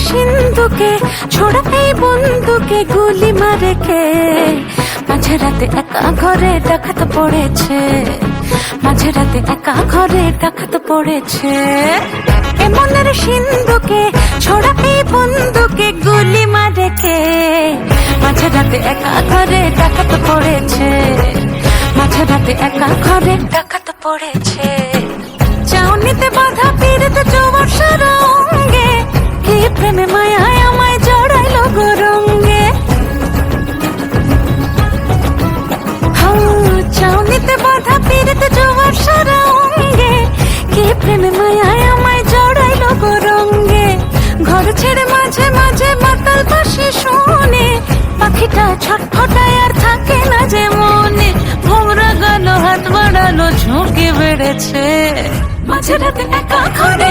সিন্ধুকে ছোড়া এই বন্ধুকে গুলি মারে কে? মাঝরাতে একা ঘরে ডাকাত পড়েছে, মাঝরাতে একা ঘরে ডাকাত পড়েছে। এমনের সিন্ধুকে ছোড়া এই বন্ধুকে গুলি মারে কে? মাঝরাতে একা ঘরে ডাকাত পড়েছে, মাঝরাতে একা ঘরে ডাকাত পড়েছে। চাউনিতে বাধা পীড়িত জোয়ার সরঙ্গে, কি প্রেমে মায়ায় আমায় জড়াইলো গরঙ্গে। চাউনিতে বাধা পীড়িত জোয়ার সরঙ্গে, কি প্রেমে মায়ায় আমায় জড়াইলো গরঙ্গে। ঘর ছেড়ে মাঝে মাঝে মাতাল পাশে শুনে, পাখিটা ছটফটায় আর থাকে না যে মনে। ভোমরা গেল হাত বাড়ালো ঝুঁকি বেড়েছে, মাঝরাতে একা ঘরে